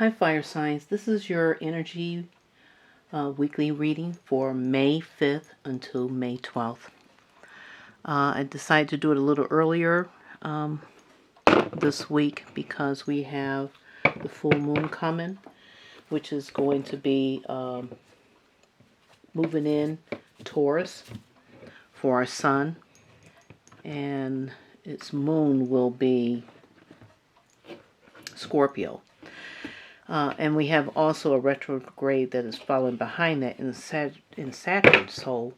Hi fire signs, this is your energy weekly reading for May 5th until May 12th. I decided to do it a little earlier this week because we have the full moon coming, which is going to be moving in Taurus for our sun, and its moon will be Scorpio. And we have also a retrograde that is following behind that in Saturn. So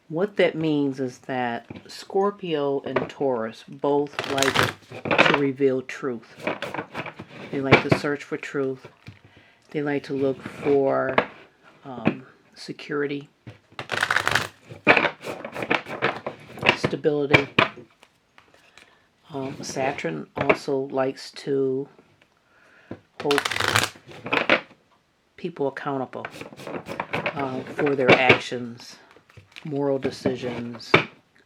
what that means is that Scorpio and Taurus both like to reveal truth. They like to search for truth. They like to look for security, stability. Saturn also likes to hold people accountable for their actions, moral decisions,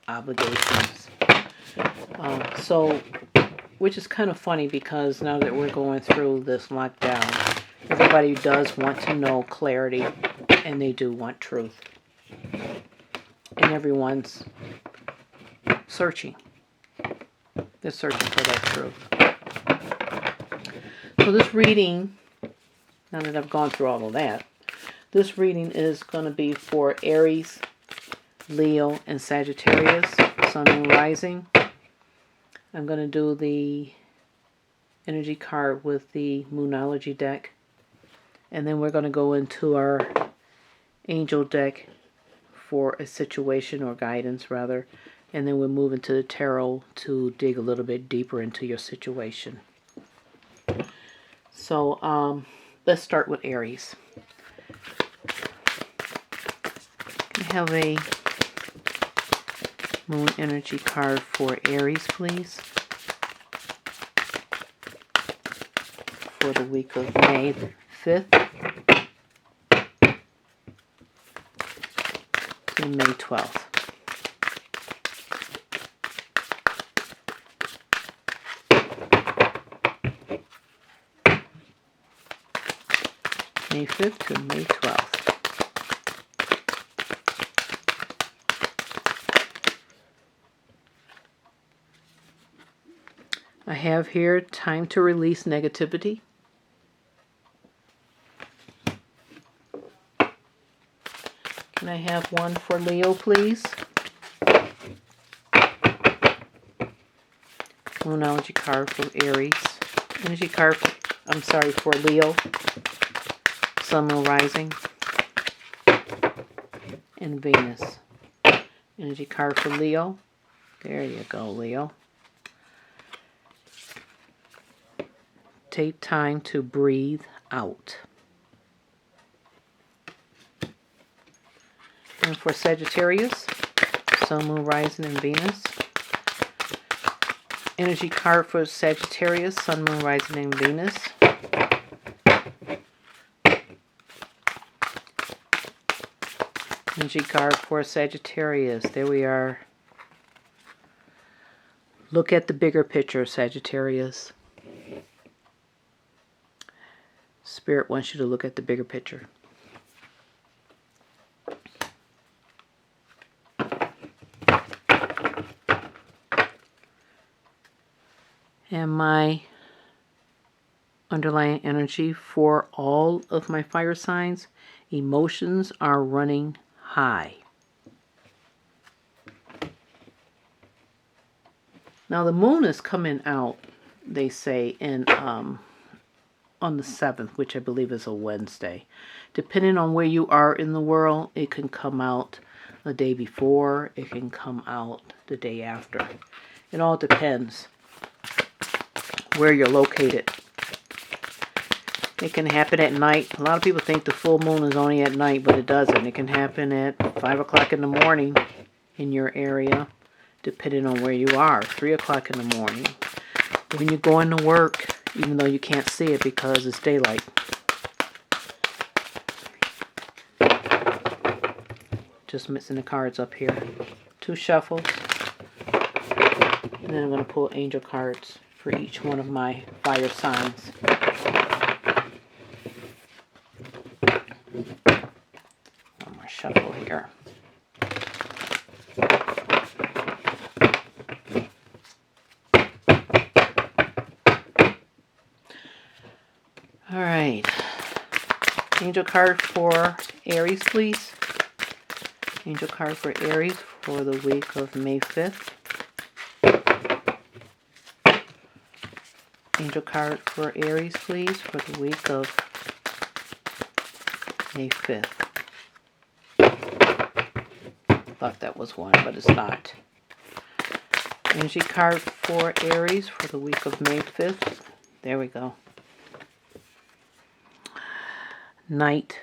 obligations. Which is kind of funny because now that we're going through this lockdown, everybody does want to know clarity, and they do want truth. And everyone's searching. They're searching for that truth. So this reading, now that I've gone through all of that, this reading is going to be for Aries, Leo, and Sagittarius, Sun and Rising. I'm going to do the energy card with the Moonology deck. And then we're going to go into our angel deck for a situation or guidance, rather. And then we'll move into the tarot to dig a little bit deeper into your situation. So let's start with Aries. Can I have a moon energy card for Aries, please? For the week of May 5th to May 12th. May 5th to May 12th. I have here time to release negativity. Can I have one for Leo, please? Moonology card for Aries. Energy card for Leo. Sun, Moon, Rising, and Venus. Energy card for Leo. There you go, Leo. Take time to breathe out. And for Sagittarius, Sun, Moon, Rising, and Venus. Energy card for Sagittarius, Sun, Moon, Rising, and Venus. Energy card for Sagittarius. There we are. Look at the bigger picture, Sagittarius. Spirit wants you to look at the bigger picture. And my underlying energy for all of my fire signs, emotions are running high. Now the moon is coming out, they say, on the 7th, which I believe is a Wednesday. Depending on where you are in the world, it can come out the day before, it can come out the day after. It all depends where you're located. It can happen at night. A lot of people think the full moon is only at night, but it doesn't. It can happen at 5 o'clock in the morning in your area, depending on where you are. 3 o'clock in the morning. When you're going to work, even though you can't see it because it's daylight. Just mixing the cards up here. 2 shuffles. And then I'm going to pull angel cards for each one of my fire signs. One more shuffle here. All right. Angel card for Aries, please. Angel card for Aries for the week of May 5th. Angel card for Aries, please, for the week of May 5th. Thought that was one, but it's not. Energy card for Aries for the week of May 5th. There we go. Knight.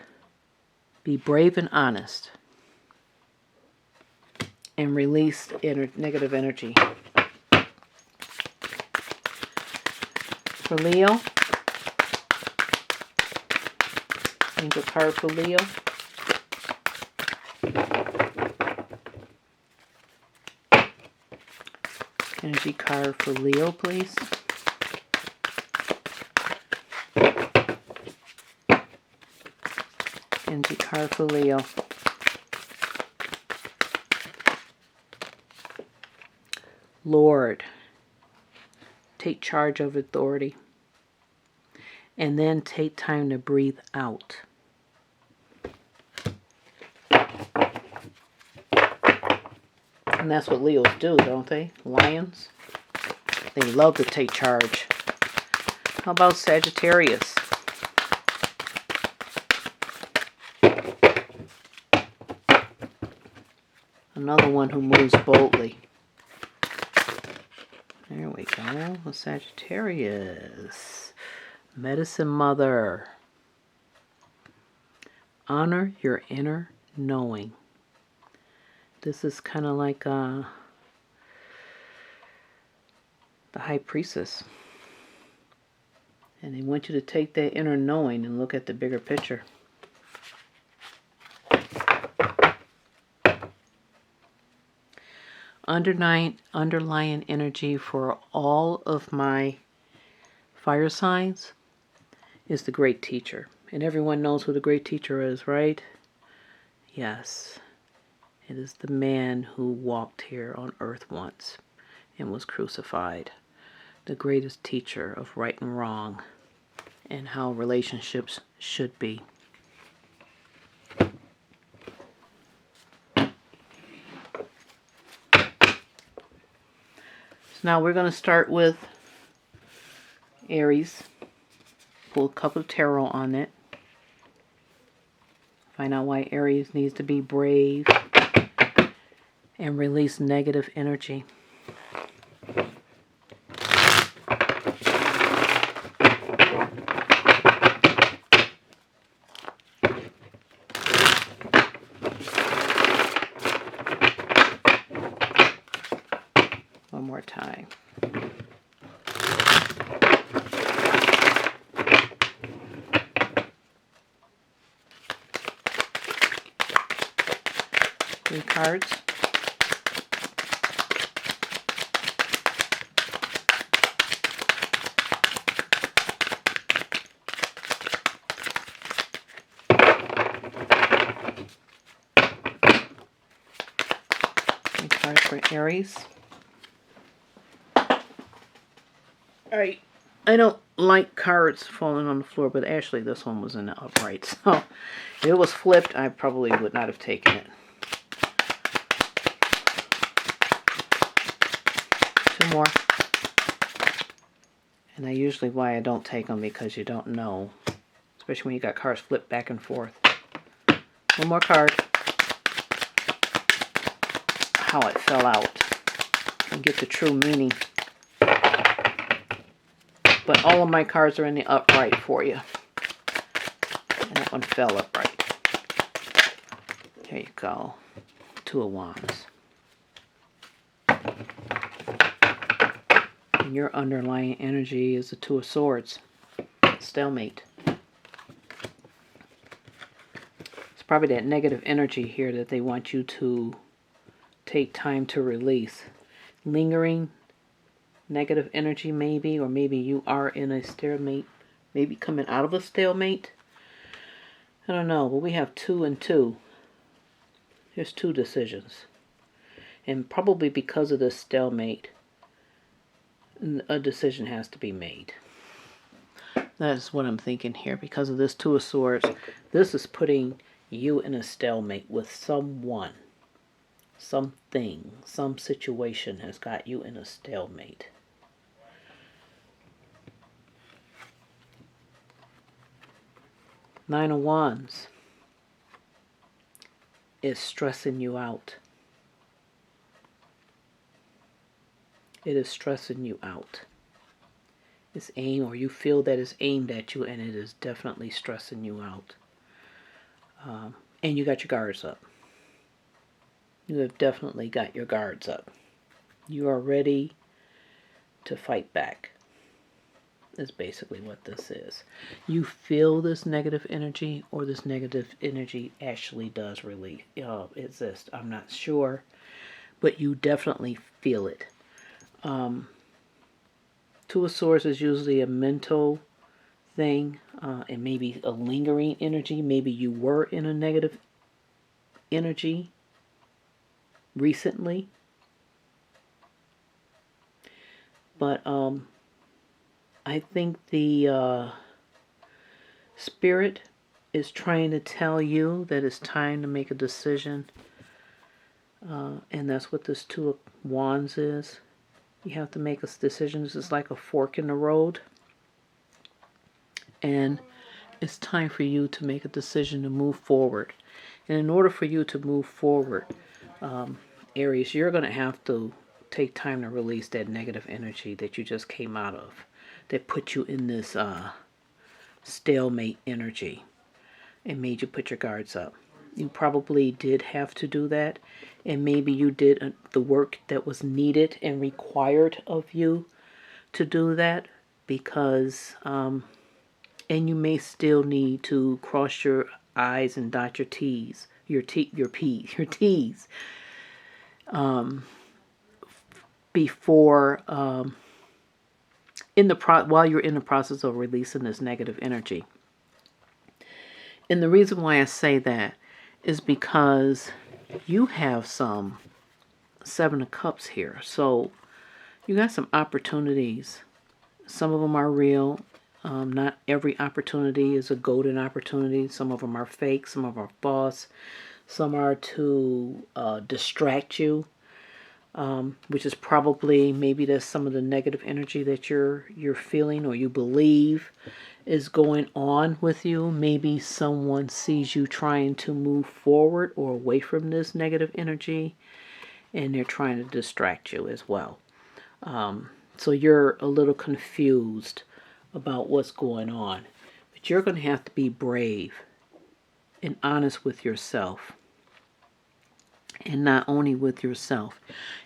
Be brave and honest. And release negative energy. For Leo. Angel card for Leo. Energy card for Leo, please. Energy card for Leo. Lord, take charge of authority. And then take time to breathe out. And that's what Leos do, don't they? Lions. They love to take charge. How about Sagittarius? Another one who moves boldly. There we go. The Sagittarius. Medicine Mother. Honor your inner knowing. This is kind of like the High Priestess. And they want you to take that inner knowing and look at the bigger picture. Underlying energy for all of my fire signs is the great teacher. And everyone knows who the great teacher is, right? Yes. It is the man who walked here on earth once and was crucified. The greatest teacher of right and wrong and how relationships should be. So now we're going to start with Aries. Pull a couple of tarot on it. Find out why Aries needs to be brave and release negative energy. One more time. Three cards. Three cards for Aries. Alright, I don't like cards falling on the floor, but actually this one was in the upright. So if it was flipped, I probably would not have taken it. Two more. And I usually, why I don't take them, because you don't know. Especially when you got cards flipped back and forth. One more card. How it fell out. And get the true meaning. But all of my cards are in the upright for you. And that one fell upright. There you go. Two of Wands. And your underlying energy is the Two of Swords. Stalemate. It's probably that negative energy here that they want you to take time to release. Lingering negative energy maybe, or maybe you are in a stalemate, maybe coming out of a stalemate. I don't know, but we have 2 and 2. There's 2 decisions. And probably because of this stalemate, a decision has to be made. That's what I'm thinking here. Because of this 2 of Swords, this is putting you in a stalemate with someone. Something, some situation has got you in a stalemate. Nine of Wands is stressing you out. It is stressing you out. It's aimed, or you feel that it's aimed at you, and it is definitely stressing you out. And you got your guards up. You have definitely got your guards up. You are ready to fight back. Is basically what this is. You feel this negative energy, or this negative energy actually does really exist. I'm not sure, but you definitely feel it. 2 of Swords is usually a mental thing, and maybe a lingering energy. Maybe you were in a negative energy recently, but I think the Spirit is trying to tell you that it's time to make a decision, and that's what this 2 of Wands is. You have to make a decision. This is like a fork in the road, and it's time for you to make a decision to move forward. And in order for you to move forward, Aries, you're going to have to take time to release that negative energy that you just came out of, that put you in this stalemate energy and made you put your guards up. You probably did have to do that, and maybe you did the work that was needed and required of you to do that, because and you may still need to cross your I's and dot your T's, your T's, before while you're in the process of releasing this negative energy. And the reason why I say that is because you have some 7 of Cups here. So you got some opportunities. Some of them are real. Not every opportunity is a golden opportunity. Some of them are fake. Some of them are false. Some are to distract you, which is probably, maybe that's some of the negative energy that you're feeling, or you believe is going on with you. Maybe someone sees you trying to move forward or away from this negative energy, and they're trying to distract you as well. So you're a little confused about what's going on. But you're going to have to be brave and honest with yourself. And not only with yourself,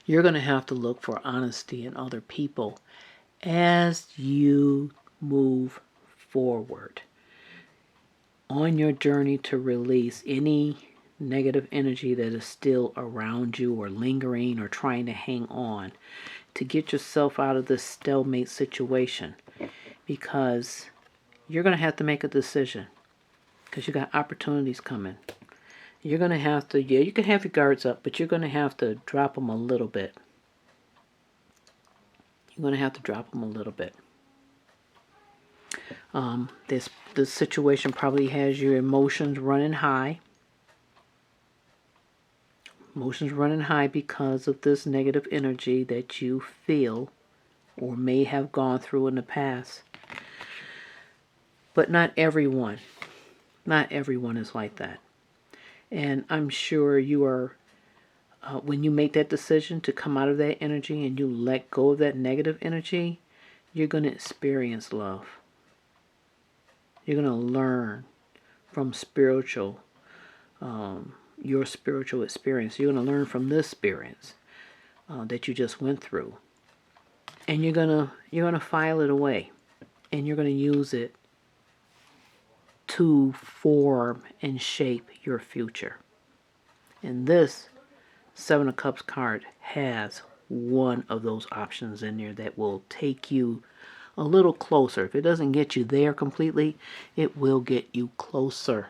you're going to have to look for honesty in other people as you move forward on your journey to release any negative energy that is still around you, or lingering, or trying to hang on, to get yourself out of this stalemate situation. Because you're going to have to make a decision, because you got opportunities coming. You're going to have to, yeah, you can have your guards up, but you're going to have to drop them a little bit. You're going to have to drop them a little bit. This situation probably has your emotions running high. Emotions running high because of this negative energy that you feel or may have gone through in the past. But not everyone is like that. And I'm sure you are, when you make that decision to come out of that energy and you let go of that negative energy, you're going to experience love. You're going to learn from your spiritual experience. You're going to learn from this experience that you just went through. And you're going to file it away. And you're going to use it to form and shape your future. And this 7 of Cups card has one of those options in there that will take you a little closer. If it doesn't get you there completely, it will get you closer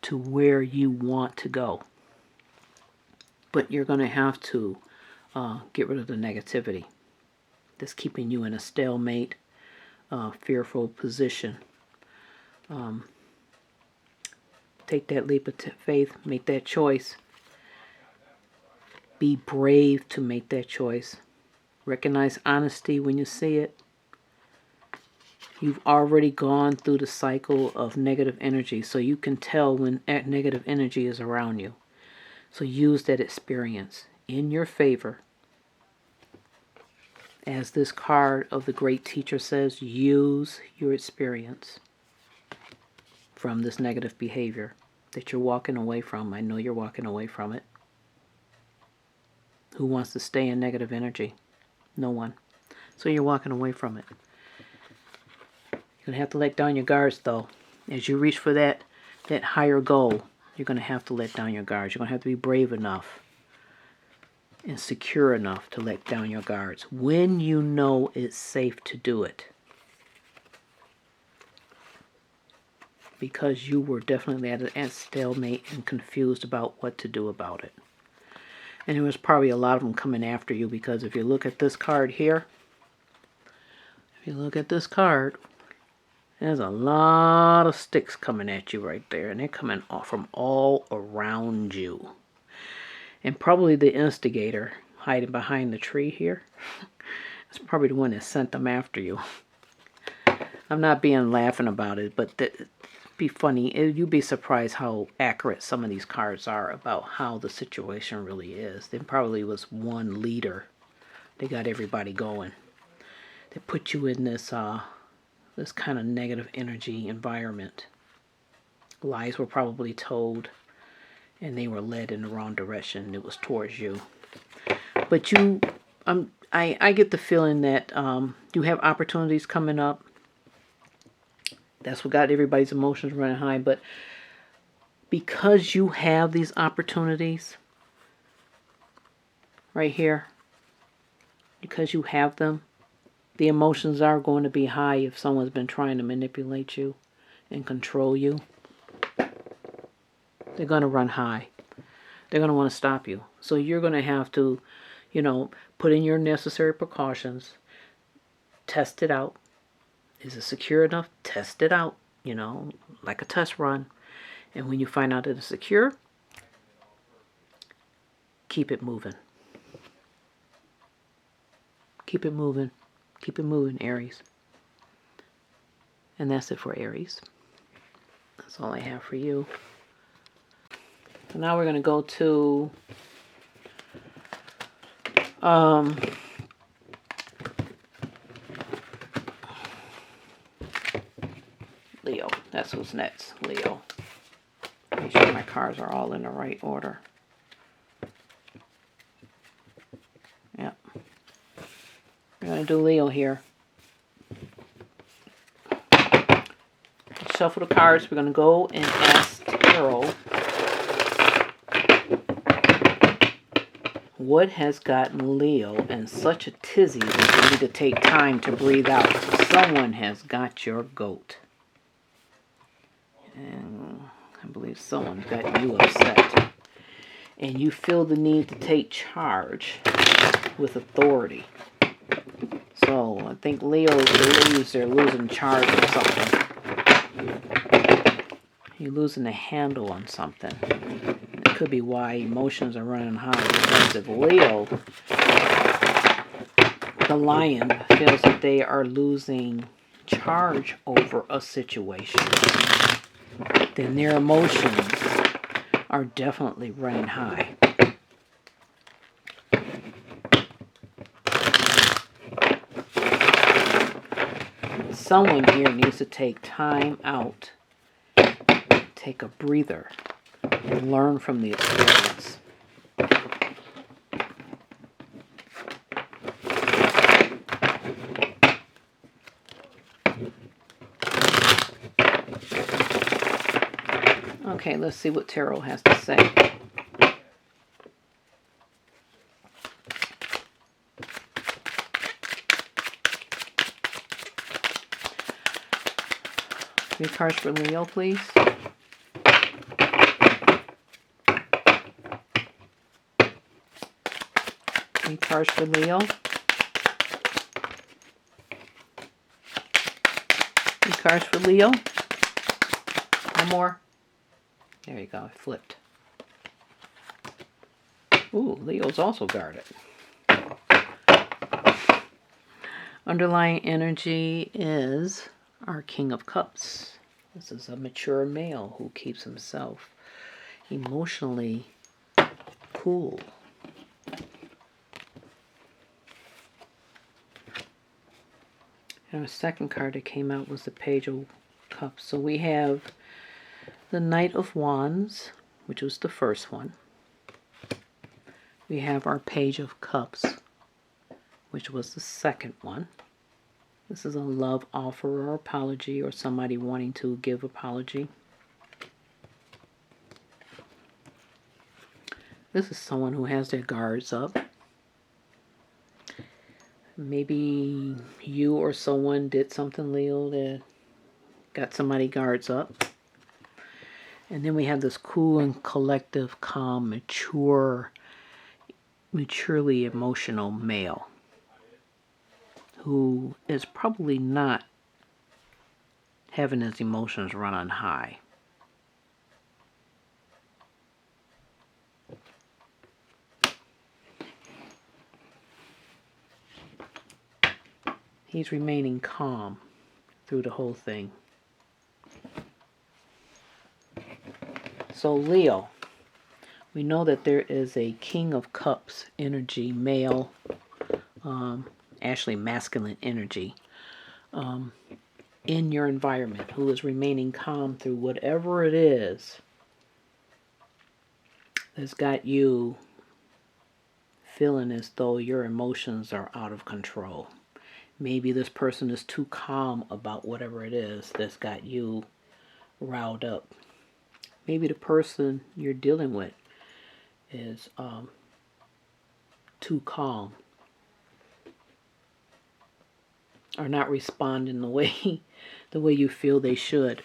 to where you want to go. But you're going to have to get rid of the negativity that's keeping you in a stalemate, fearful position. Take that leap of faith, make that choice. Be brave to make that choice. Recognize honesty when you see it. You've already gone through the cycle of negative energy, so you can tell when negative energy is around you. So use that experience in your favor. As this card of the great teacher says, use your experience from this negative behavior that you're walking away from. I know you're walking away from it. Who wants to stay in negative energy? No one. So you're walking away from it. You're going to have to let down your guards, though. As you reach for that higher goal, you're going to have to let down your guards. You're going to have to be brave enough and secure enough to let down your guards when you know it's safe to do it. Because you were definitely at a stalemate and confused about what to do about it. And there was probably a lot of them coming after you, because if you look at this card here, there's a lot of sticks coming at you right there, and they're coming off from all around you. And probably the instigator hiding behind the tree here is probably the one that sent them after you. I'm not being laughing about it, but it'd be funny. You'd be surprised how accurate some of these cards are about how the situation really is. There probably was one leader. They got everybody going. They put you in this this kind of negative energy environment. Lies were probably told, and they were led in the wrong direction. It was towards you. But I get the feeling that you have opportunities coming up. That's what got everybody's emotions running high. But because you have these opportunities right here, because you have them, the emotions are going to be high if someone's been trying to manipulate you and control you. They're going to run high. They're going to want to stop you. So you're going to have to, put in your necessary precautions. Test it out. Is it secure enough? Test it out, like a test run. And when you find out that it's secure, keep it moving. Keep it moving. Keep it moving, Aries. And that's it for Aries. That's all I have for you. So now we're going to go to Leo. That's who's next. Leo. Make sure my cards are all in the right order. Yep. We're going to do Leo here. Shuffle the cards. We're going to go and ask Tarot what has gotten Leo in such a tizzy that you need to take time to breathe out. Someone has got your goat. And I believe someone's got you upset. And you feel the need to take charge with authority. So I think Leo believes they're losing charge of something. You're losing the handle on something. It could be why emotions are running high. Because if Leo, the lion, feels that they are losing charge over a situation, then their emotions are definitely running high. Someone here needs to take time out, take a breather, and learn from the experience. Okay, let's see what Tarot has to say. Three cards for Leo, please. Three cards for Leo. Three cards for Leo. One more. There you go. It flipped. Ooh, Leo's also guarded. Underlying energy is our King of Cups. This is a mature male who keeps himself emotionally cool. And our second card that came out was the Page of Cups. So we have the Knight of Wands, which was the first one. We have our Page of Cups, which was the second one. This is a love offer or apology, or somebody wanting to give apology. This is someone who has their guards up. Maybe you or someone did something, Leo, that got somebody guards up. And then we have this cool and collective, calm, maturely emotional male who is probably not having his emotions run on high. He's remaining calm through the whole thing. So Leo, we know that there is a King of Cups energy, male, actually masculine energy, in your environment, who is remaining calm through whatever it is that's got you feeling as though your emotions are out of control. Maybe this person is too calm about whatever it is that's got you riled up. Maybe the person you're dealing with is too calm, or not responding the way you feel they should.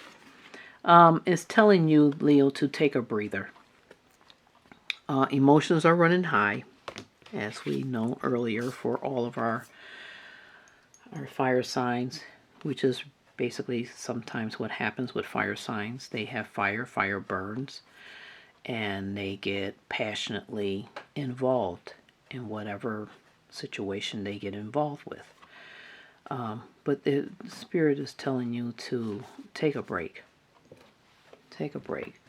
It's telling you, Leo, to take a breather. Emotions are running high, as we know earlier, for all of our fire signs, which is basically sometimes what happens with fire signs. They have fire burns, and they get passionately involved in whatever situation they get involved with. But the Spirit is telling you to take a break. Take a break.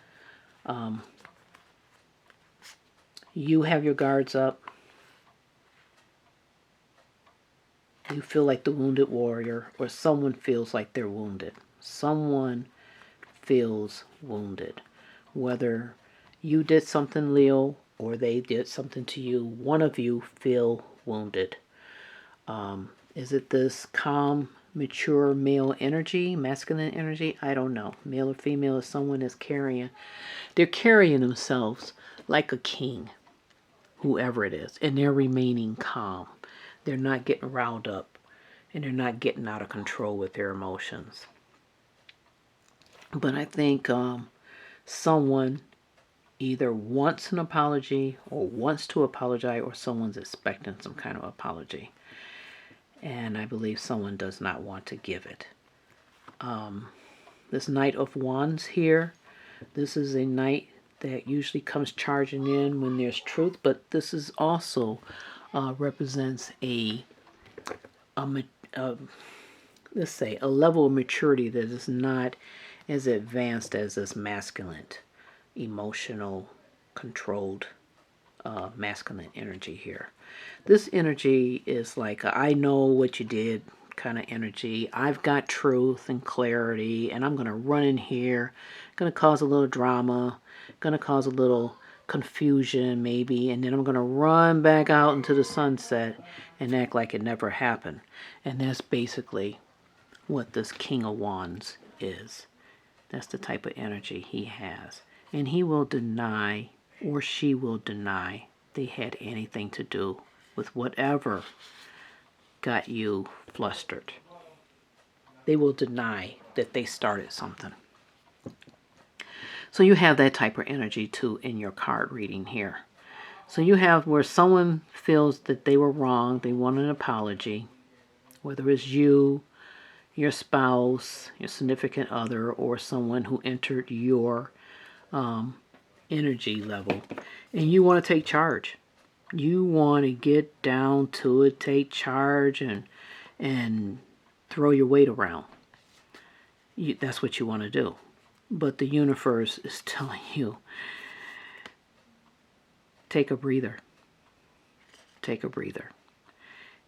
You have your guards up. You feel like the wounded warrior, or someone feels like they're wounded. Someone feels wounded. Whether you did something, Leo, or they did something to you, one of you feel wounded. Is it this calm, mature male energy, masculine energy? I don't know. Male or female, if someone is carrying, they're carrying themselves like a king, whoever it is, and they're remaining calm. They're not getting riled up, and they're not getting out of control with their emotions. But I think someone either wants an apology or wants to apologize, or someone's expecting some kind of apology. And I believe someone does not want to give it. This Knight of Wands here, this is a knight that usually comes charging in when there's truth, but this is also represents let's say a level of maturity that is not as advanced as this masculine, emotional, controlled masculine energy here. This energy is like a, I know what you did kind of energy. I've got truth and clarity, and I'm going to run in here, going to cause a little drama, going to cause a little confusion maybe, and then I'm going to run back out into the sunset and act like it never happened. And that's basically what this King of Wands is. That's the type of energy he has. And he will deny, or she will deny, they had anything to do with whatever got you flustered. They will deny that they started something. So you have that type of energy too in your card reading here. So you have where someone feels that they were wrong, they want an apology, whether it's you, your spouse, your significant other, or someone who entered your energy level, and you want to take charge. You want to get down to it, take charge, and throw your weight around. That's what you want to do. But the universe is telling you, take a breather. Take a breather.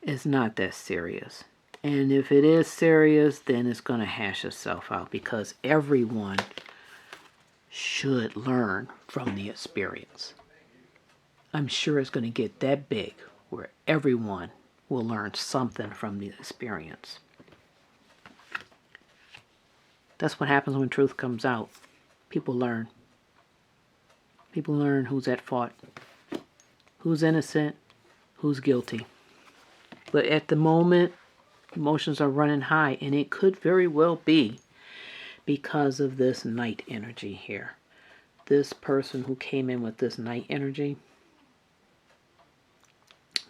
It's not that serious. And if it is serious, then it's going to hash itself out, because everyone should learn from the experience. I'm sure it's going to get that big where everyone will learn something from the experience. That's what happens when truth comes out. People learn. People learn who's at fault, who's innocent, who's guilty. But at the moment, emotions are running high, and it could very well be because of this night energy here. This person who came in with this night energy,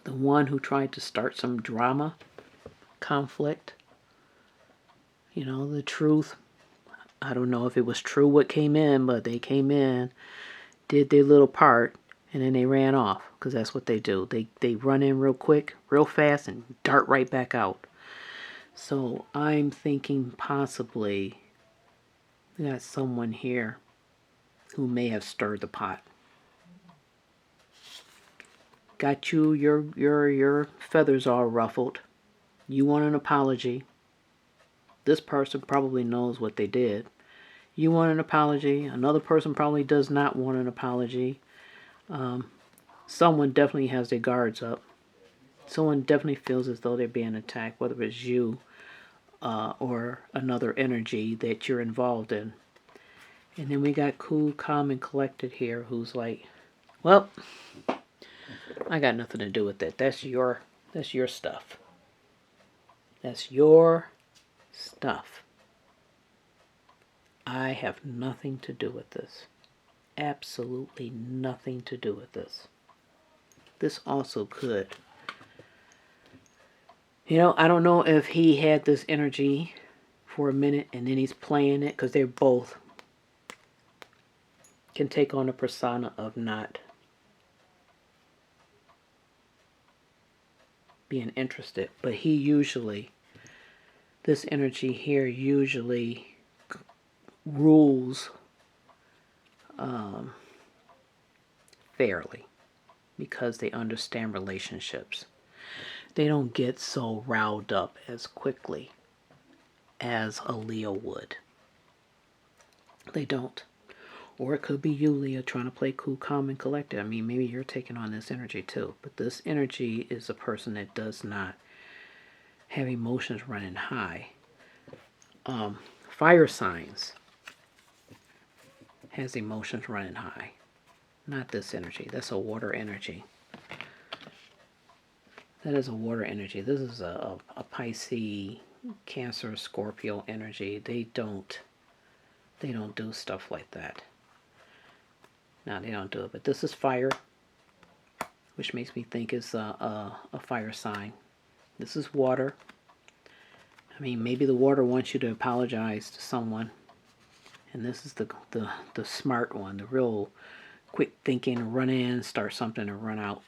the one who tried to start some drama, conflict, the truth. I don't know if it was true what came in, but they came in, did their little part, and then they ran off, because that's what they do. They run in real quick, real fast, and dart right back out. So I'm thinking possibly we got someone here who may have stirred the pot. Got you your feathers all ruffled. You want an apology. This person probably knows what they did. You want an apology. Another person probably does not want an apology. Someone definitely has their guards up. Someone definitely feels as though they're being attacked, whether it's you or another energy that you're involved in. And then we got cool, calm, and collected here, who's like, well, I got nothing to do with that. That's your stuff. That's your stuff. I have nothing to do with this. Absolutely nothing to do with this. This also could. I don't know if he had this energy for a minute and then he's playing it, because they both can take on a persona of not being interested. But he usually, this energy here usually rules fairly, because they understand relationships. They don't get so riled up as quickly as a Leo would. They don't. Or it could be you, Leo, trying to play cool, calm, and collected. I mean, maybe you're taking on this energy too. But this energy is a person that does not have emotions running high. Fire signs has emotions running high. Not this energy. That's a water energy. That is a water energy. This is a Pisces, Cancer, Scorpio energy. They don't do stuff like that. No, they don't do it. But this is fire, which makes me think it's a fire sign. This is water. I mean, maybe the water wants you to apologize to someone. And this is the smart one, the real quick thinking, run in, start something, and run out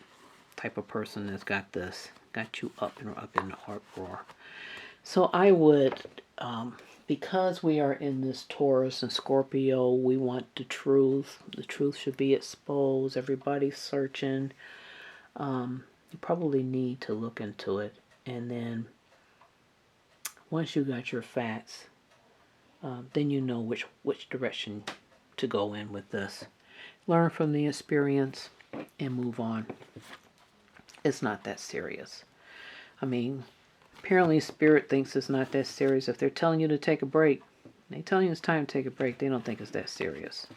type of person that's got this. Got you up in the uproar. So I would, because we are in this Taurus and Scorpio, we want the truth. The truth should be exposed. Everybody's searching. You probably need to look into it. And then once you got your facts, then you know which direction to go in with this. Learn from the experience and move on. It's not that serious. I mean, apparently Spirit thinks it's not that serious. If they're telling you to take a break, they tell you it's time to take a break, they don't think it's that serious.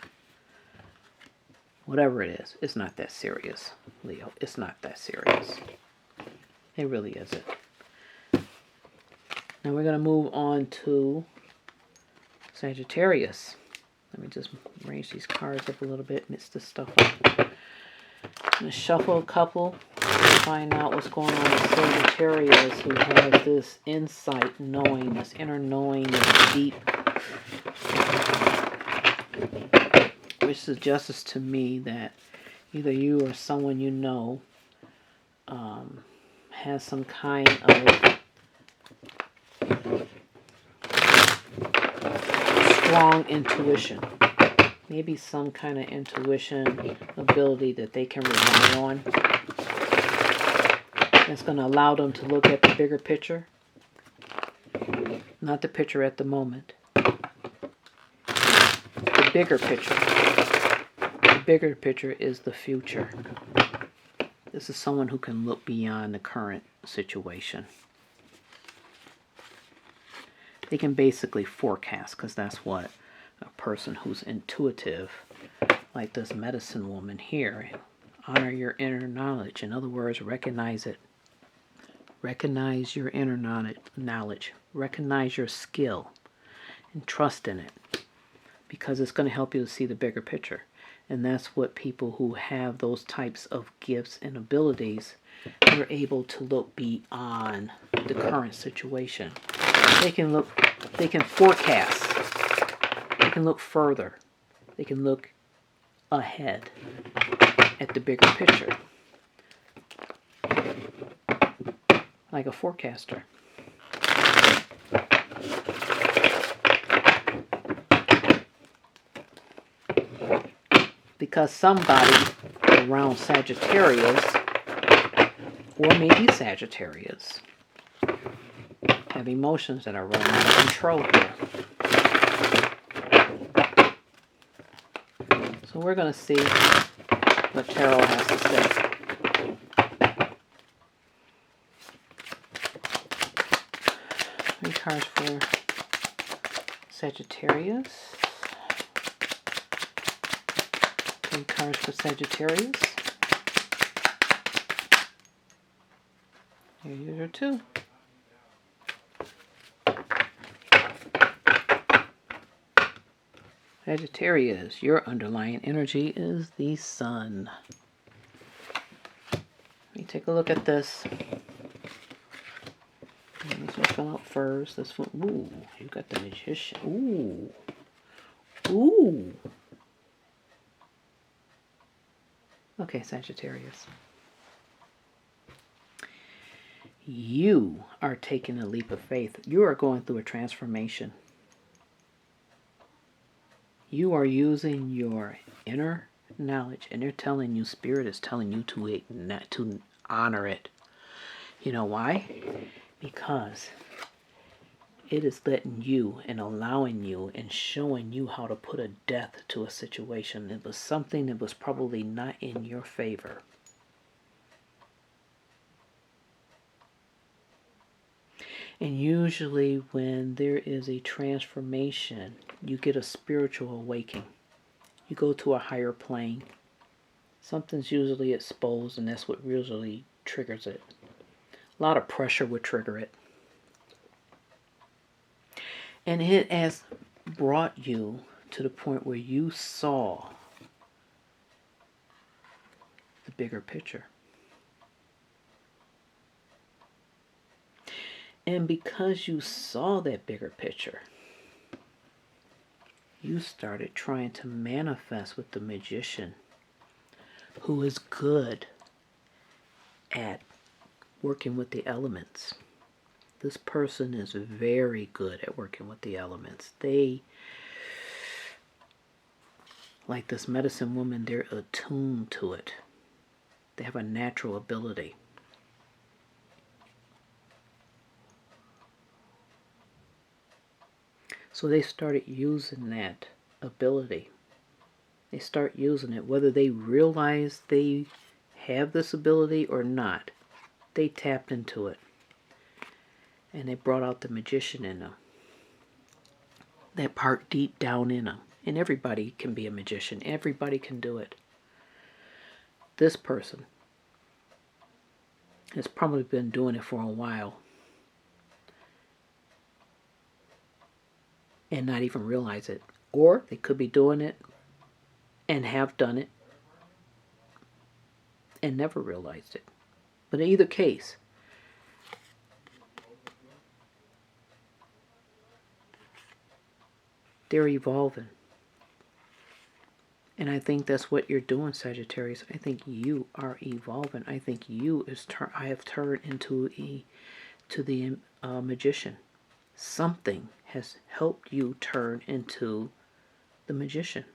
Whatever it is, it's not that serious, Leo. It's not that serious. It really isn't. Now we're going to move on to Sagittarius. Let me just arrange these cards up a little bit, mix this stuff up. I'm going to shuffle a couple to find out what's going on with Sagittarius, who has this insight knowing, this inner knowing is deep, which suggests to me that either you or someone you know has some kind of strong intuition. Maybe some kind of intuition ability that they can rely on. That's going to allow them to look at the bigger picture. Not the picture at the moment. The bigger picture. The bigger picture is the future. This is someone who can look beyond the current situation. They can basically forecast, because that's what a person who's intuitive, like this medicine woman here, honor your inner knowledge. In other words, recognize it. Recognize your inner knowledge. Recognize your skill and trust in it, because it's going to help you to see the bigger picture. And that's what people who have those types of gifts and abilities, they're able to look beyond the current situation. They can forecast. They can look further. They can look ahead at the bigger picture. Like a forecaster. Because somebody around Sagittarius, or maybe Sagittarius, have emotions that are running out of control here. So we're going to see what Tarot has to say. 3 cards for Sagittarius. 3 cards for Sagittarius. Here you are 2. Sagittarius, your underlying energy is the sun. Let me take a look at this. This one fell out first. This one, ooh, you got the Magician. Ooh. Ooh. Okay, Sagittarius. You are taking a leap of faith. You are going through a transformation. You are using your inner knowledge, and they're telling you, Spirit is telling you to honor it. You know why? Because it is letting you and allowing you and showing you how to put a death to a situation. It was something that was probably not in your favor. And usually when there is a transformation, you get a spiritual awakening. You go to a higher plane. Something's usually exposed, and that's what usually triggers it. A lot of pressure would trigger it. And it has brought you to the point where you saw the bigger picture. And because you saw that bigger picture, you started trying to manifest with the Magician, who is good at working with the elements. This person is very good at working with the elements. They, like this medicine woman, they're attuned to it. They have a natural ability. So they started using that ability. They start using it, whether they realize they have this ability or not. They tapped into it. And they brought out the Magician in them. That part deep down in them. And everybody can be a magician. Everybody can do it. This person has probably been doing it for a while. and not even realize it. Or they could be doing it and have done it and never realized it. But in either case, they're evolving. And I think that's what you're doing, Sagittarius. I think you are evolving. I think I have turned into the magician. Something has helped you turn into the magician.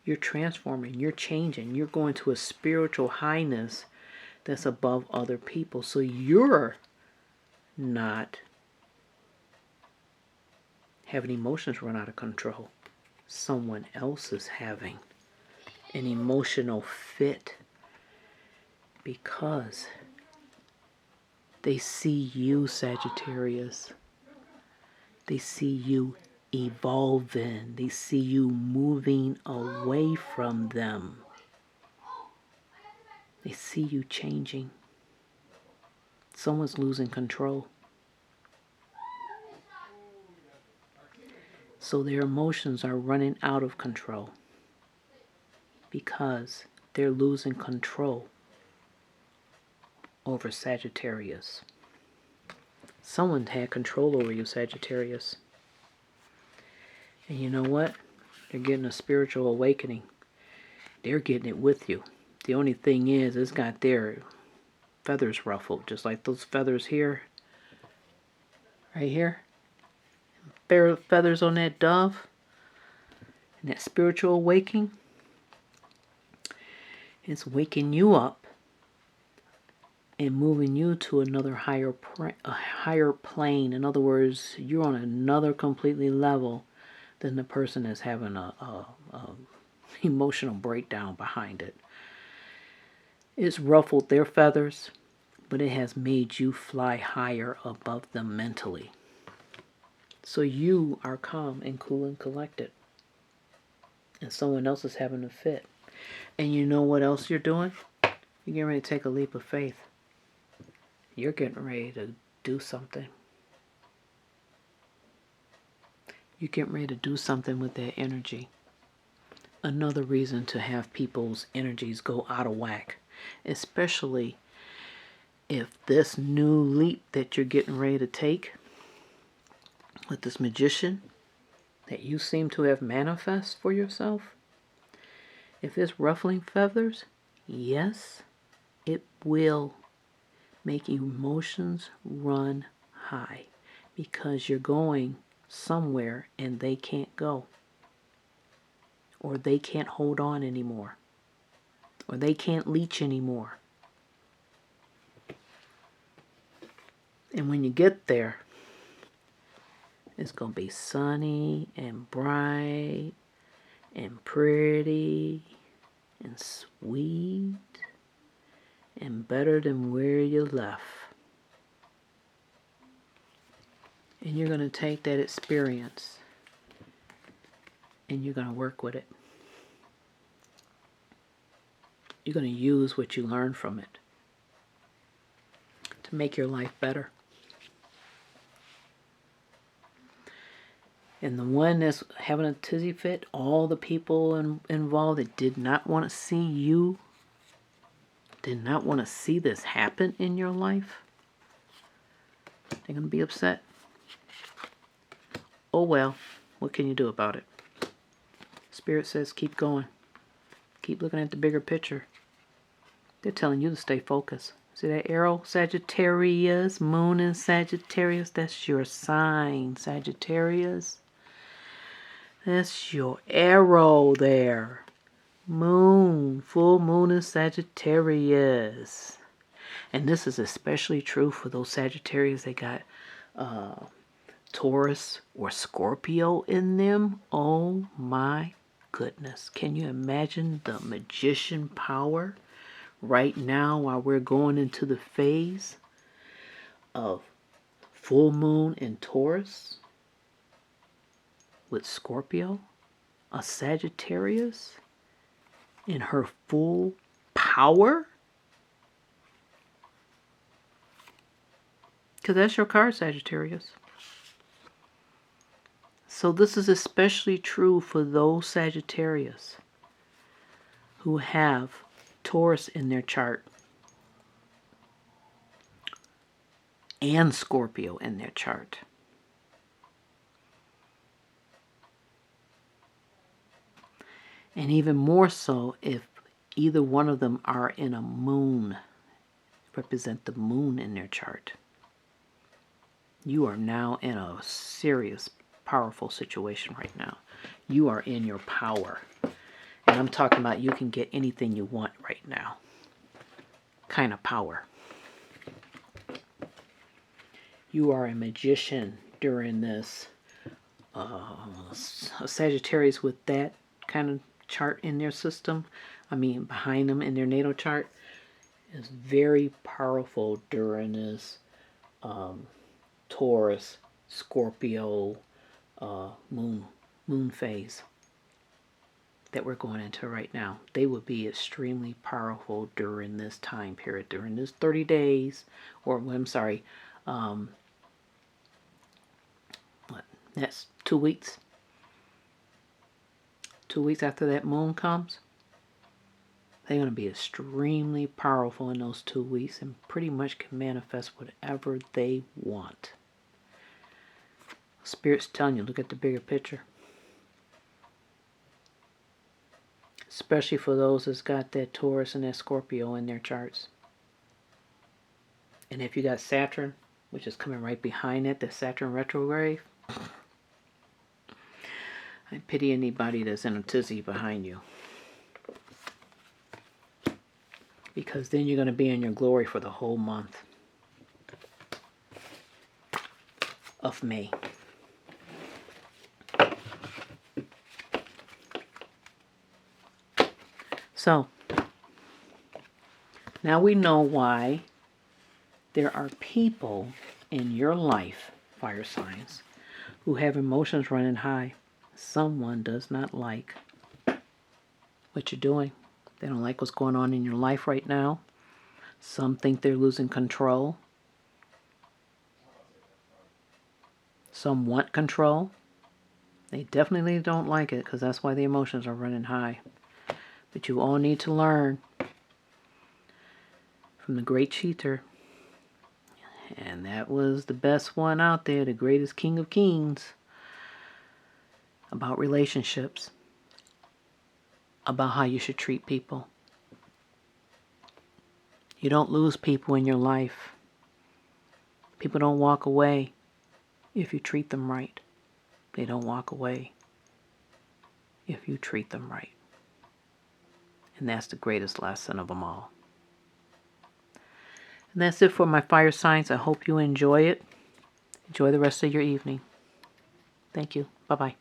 You're transforming, you're changing, you're going to a spiritual highness that's above other people. So you're not having emotions run out of control. Someone else is having an emotional fit because they see you, Sagittarius. They see you evolving. They see you moving away from them. They see you changing. Someone's losing control. So their emotions are running out of control because they're losing control over Sagittarius. Someone had control over you, Sagittarius. And you know what? They're getting a spiritual awakening. They're getting it with you. The only thing is, it's got their feathers ruffled, just like those feathers here. Right here. Feathers on that dove. And that spiritual awakening. It's waking you up and moving you to another higher plane. In other words, you're on another completely level than the person that's having a emotional breakdown behind it. It's ruffled their feathers, but it has made you fly higher above them mentally. So you are calm and cool and collected. And someone else is having a fit. And you know what else you're doing? You're getting ready to take a leap of faith. You're getting ready to do something. You're getting ready to do something with that energy. Another reason to have people's energies go out of whack. Especially if this new leap that you're getting ready to take with this magician that you seem to have manifest for yourself, if it's ruffling feathers, yes, it will make emotions run high because you're going somewhere and they can't go, or they can't hold on anymore, or they can't leech anymore. And when you get there, it's going to be sunny and bright and pretty and sweet and better than where you left. And you're going to take that experience and you're going to work with it. You're going to use what you learn from it to make your life better. And the one that's having a tizzy fit, all the people involved that did not want to see you, did not want to see this happen in your life, they're going to be upset. Oh well, what can you do about it? Spirit says keep going. Keep looking at the bigger picture. They're telling you to stay focused. See that arrow? Sagittarius, moon in Sagittarius, that's your sign, Sagittarius. That's your arrow there. Moon, full moon in Sagittarius. And this is especially true for those Sagittarius that got Taurus or Scorpio in them. Oh my goodness. Can you imagine the magician power right now while we're going into the phase of full moon in Taurus with Scorpio? A Sagittarius in her full power? Because that's your card, Sagittarius. So this is especially true for those Sagittarius who have Taurus in their chart and Scorpio in their chart. And even more so if either one of them are in a moon, represent the moon in their chart. You are now in a serious, powerful situation right now. You are in your power. And I'm talking about you can get anything you want right now. Kind of power. You are a magician during this. Sagittarius with that kind of chart in their system, behind them in their natal chart, is very powerful during this Taurus, Scorpio, moon phase that we're going into right now. They will be extremely powerful during this time period, during this 30 days, or I'm sorry, that's 2 weeks. 2 weeks after that moon comes, they're going to be extremely powerful in those 2 weeks and pretty much can manifest whatever they want. Spirit's telling you, look at the bigger picture. Especially for those that's got that Taurus and that Scorpio in their charts. And if you got Saturn, which is coming right behind it, the Saturn retrograde, I pity anybody that's in a tizzy behind you. Because then you're going to be in your glory for the whole month of May. So, now we know why there are people in your life, fire signs, who have emotions running high. Someone does not like what you're doing. They don't like what's going on in your life right now. Some think they're losing control. Some want control. They definitely don't like it because that's why the emotions are running high. But you all need to learn from the great cheater. And that was the best one out there, the greatest king of kings, about relationships, about how you should treat people. You don't lose people in your life. People don't walk away if you treat them right. They don't walk away if you treat them right. And that's the greatest lesson of them all. And that's it for my fire signs. I hope you enjoy it. Enjoy the rest of your evening. Thank you. Bye-bye.